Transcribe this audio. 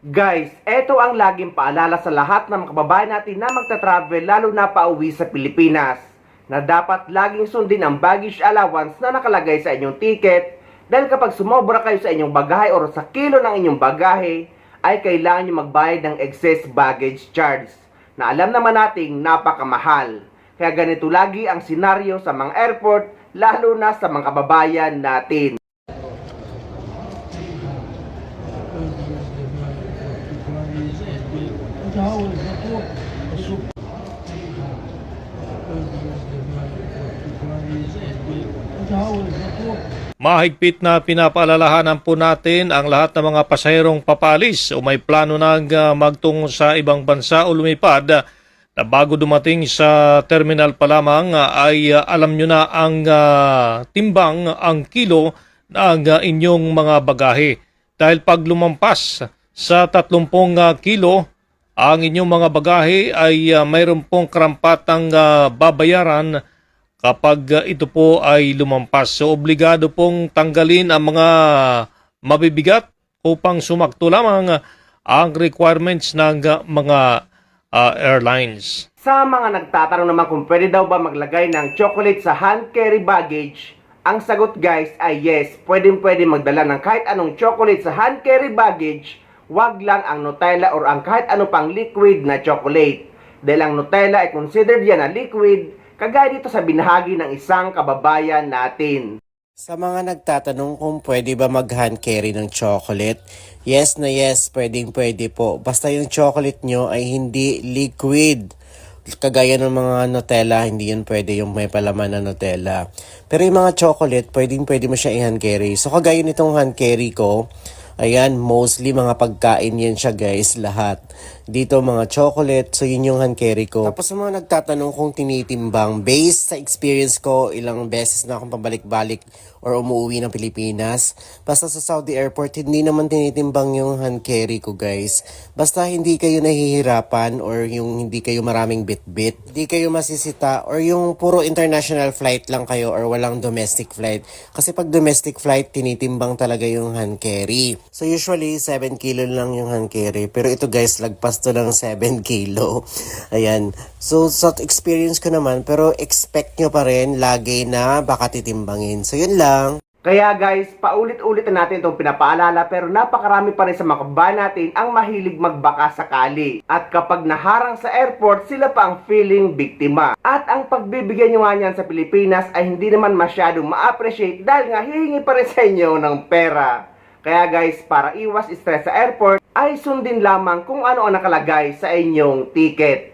Guys, eto ang laging paalala sa lahat ng mga kababayan natin na magta-travel lalo na pauwi sa Pilipinas na dapat laging sundin ang baggage allowance na nakalagay sa inyong ticket dahil kapag sumobra kayo sa inyong bagahe o sa kilo ng inyong bagahe ay kailangan nyo magbayad ng excess baggage charge na alam naman nating napakamahal. Kaya ganito lagi ang senaryo sa mga airport lalo na sa mga kababayan natin. Mahigpit na pinapaalalahanan po natin ang lahat ng mga pasaherong papalis o may plano nang magtungo sa ibang bansa o lumipad na bago dumating sa terminal pa lamang ay alam nyo na ang timbang, ang kilo ng inyong mga bagahe. Dahil pag lumampas sa 30 kilo, ang inyong mga bagahe ay mayroon pong karampatang babayaran kapag ito po ay lumampas. So, obligado pong tanggalin ang mga mabibigat upang sumakto lamang ang requirements ng mga airlines. Sa mga nagtatanong naman kung pwede daw ba maglagay ng chocolate sa hand carry baggage, ang sagot guys ay yes, pwedeng magdala ng kahit anong chocolate sa hand carry baggage, wag lang ang Nutella or ang kahit ano pang liquid na chocolate. Dahil ang Nutella ay considered yan na liquid, kagaya dito sa binahagi ng isang kababayan natin. Sa mga nagtatanong kung pwede ba mag-hand carry ng chocolate, yes na yes, pwede po. Basta yung chocolate nyo ay hindi liquid. Kagaya ng mga Nutella, hindi yun pwede yung may palaman na Nutella. Pero yung mga chocolate, pwede mo siya i-hand carry. So kagaya nitong hand carry ko, ayan, mostly mga pagkain yan siya guys, lahat. Dito mga chocolate, so yun yung hand carry ko. Tapos sa mga nagtatanong kung tinitimbang, based sa experience ko, ilang beses na akong pabalik-balik or umuwi ng Pilipinas. Basta sa Saudi Airport, hindi naman tinitimbang yung hand carry ko guys. Basta hindi kayo nahihirapan or yung hindi kayo maraming bit-bit. Hindi kayo masisita or yung puro international flight lang kayo or walang domestic flight. Kasi pag domestic flight, tinitimbang talaga yung hand carry. So usually, 7 kilo lang yung hand carry. Pero ito guys, lagpas to ng 7 kilo. Ayan. So sa experience ko naman, pero expect nyo pa rin lagi na baka titimbangin. So yun lang. Kaya guys, paulit-ulit na natin itong pinapaalala pero napakarami pa rin sa mga kababayan natin ang mahilig magbaka sakali. At kapag naharang sa airport, sila pa ang feeling biktima. At ang pagbibigyan nyo nga niyan sa Pilipinas ay hindi naman masyadong ma-appreciate dahil nga hihingi pa rin sa inyo ng pera. Kaya guys, para iwas stress sa airport, ay sundin lamang kung ano ang nakalagay sa inyong ticket.